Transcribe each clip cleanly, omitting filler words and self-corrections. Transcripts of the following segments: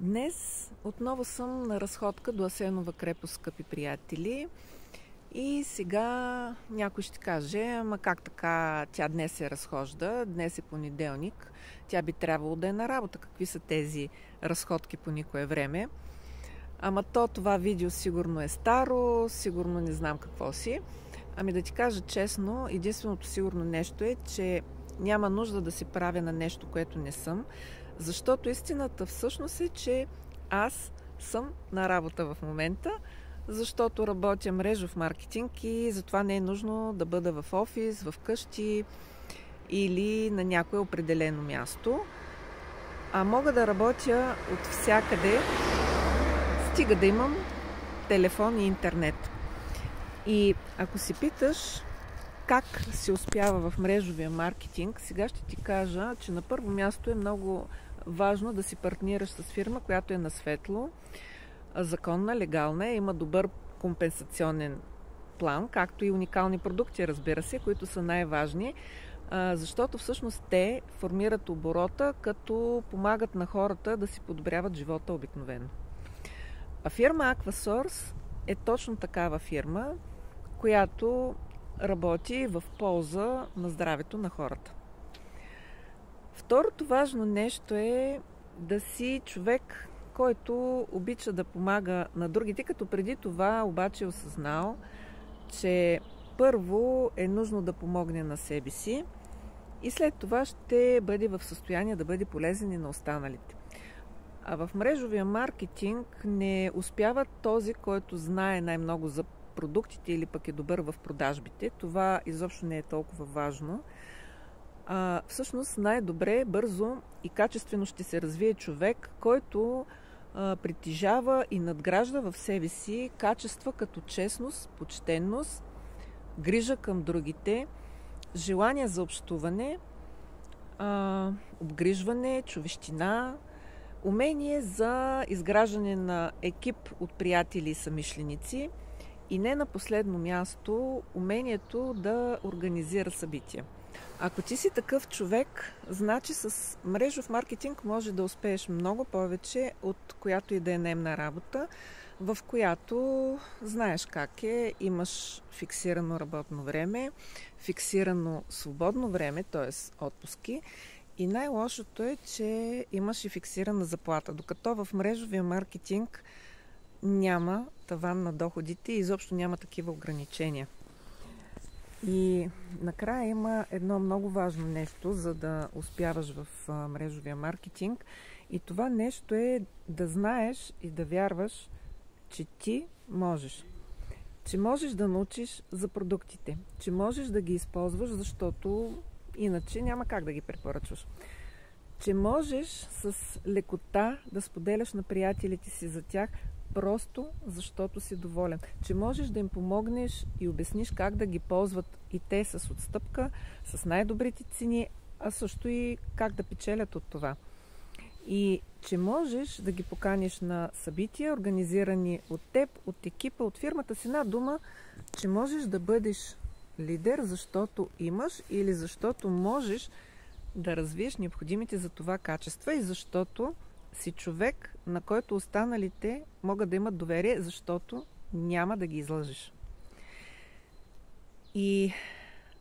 Днес отново съм на разходка до Асенова крепост, скъпи приятели. И сега някой ще каже, ама как така тя днес се разхожда, днес е понеделник, тя би трябвало да е на работа. Какви са тези разходки по никое време? Ама това видео сигурно е старо, сигурно не знам какво си. Ами да ти кажа честно, единственото сигурно нещо е, че няма нужда да се правя на нещо, което не съм, защото истината всъщност е, че аз съм на работа в момента, защото работя мрежов маркетинг и затова не е нужно да бъда в офис, в къщи или на някое определено място. А мога да работя от всякъде, стига да имам телефон и интернет. И ако си питаш как се успява в мрежовия маркетинг, сега ще ти кажа, че на първо място е много важно да си партнираш с фирма, която е на светло, законна, легална, има добър компенсационен план, както и уникални продукти, разбира се, които са най-важни, защото всъщност те формират оборота, като помагат на хората да си подобряват живота обикновено. А фирма Aquasource е точно такава фирма, която работи в полза на здравето на хората. Второто важно нещо е да си човек, който обича да помага на другите, като преди това обаче е осъзнал, че първо е нужно да помогне на себе си и след това ще бъде в състояние да бъде полезен и на останалите. А в мрежовия маркетинг не успява този, който знае най-много за продуктите или пък е добър в продажбите. Това изобщо не е толкова важно. Всъщност най-добре, бързо и качествено ще се развие човек, който притежава и надгражда в себе си качества като честност, почтенност, грижа към другите, желание за общуване, обгрижване, човещина, умение за изграждане на екип от приятели и съмишленици и не на последно място умението да организира събития. Ако ти си такъв човек, значи с мрежов маркетинг може да успееш много повече от която и да е наемна работа, в която знаеш как е, имаш фиксирано работно време, фиксирано свободно време, т.е. отпуски, и най-лошото е, че имаш и фиксирана заплата, докато в мрежовия маркетинг няма таван на доходите и изобщо няма такива ограничения. И накрая има едно много важно нещо, за да успяваш в мрежовия маркетинг, и това нещо е да знаеш и да вярваш, че ти можеш. Че можеш да научиш за продуктите, че можеш да ги използваш, защото иначе няма как да ги препоръчваш. Че можеш с лекота да споделяш на приятелите си за тях, просто защото си доволен. Че можеш да им помогнеш и обясниш как да ги ползват и те с отстъпка, с най-добрите цени, а също и как да печелят от това. И че можеш да ги поканиш на събития, организирани от теб, от екипа, от фирмата си. Една дума, че можеш да бъдеш лидер, защото имаш или защото можеш да развиеш необходимите за това качества и защото си човек, на който останалите могат да имат доверие, защото няма да ги излъжеш. И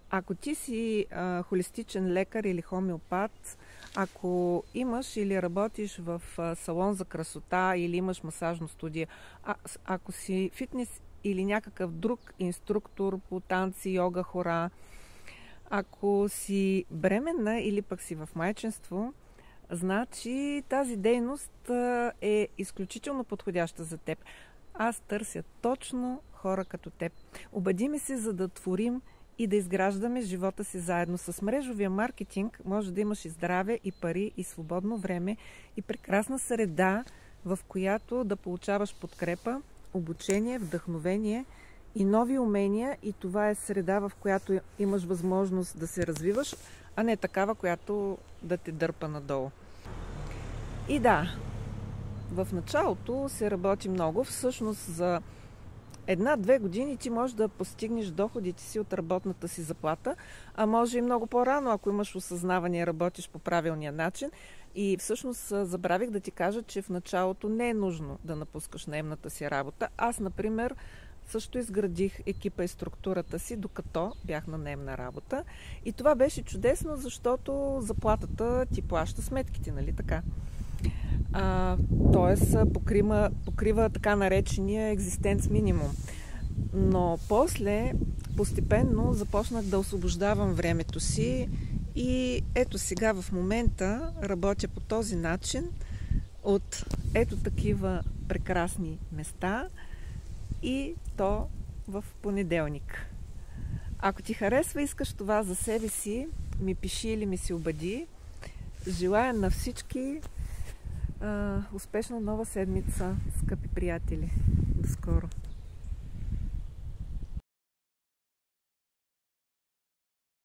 ако ти си холистичен лекар или хомеопат, ако имаш или работиш в салон за красота или имаш масажно студия, ако си фитнес или някакъв друг инструктор по танци, йога, хора, ако си бременна или пък си в майчинство, значи тази дейност е изключително подходяща за теб. Аз търся точно хора като теб. Обади ми се, за да творим и да изграждаме живота си заедно. С мрежовия маркетинг може да имаш и здраве, и пари, и свободно време, и прекрасна среда, в която да получаваш подкрепа, обучение, вдъхновение и нови умения, и това е среда, в която имаш възможност да се развиваш, а не такава, която да те дърпа надолу. И да, в началото се работи много. Всъщност за 1-2 години ти можеш да постигнеш доходите си от работната си заплата, а може и много по-рано, ако имаш осъзнаване и работиш по правилния начин. И всъщност забравих да ти кажа, че в началото не е нужно да напускаш наемната си работа. Аз, например, също изградих екипа и структурата си, докато бях на наемна работа. И това беше чудесно, защото заплатата ти плаща сметките, нали така? Тоест покрива така наречения екзистенц минимум. Но после постепенно започнах да освобождавам времето си и ето сега в момента работя по този начин от ето такива прекрасни места и то в понеделник. Ако ти харесва, искаш това за себе си, ми пиши или ми се обади. Желая на всички успешна нова седмица, скъпи приятели. До скоро!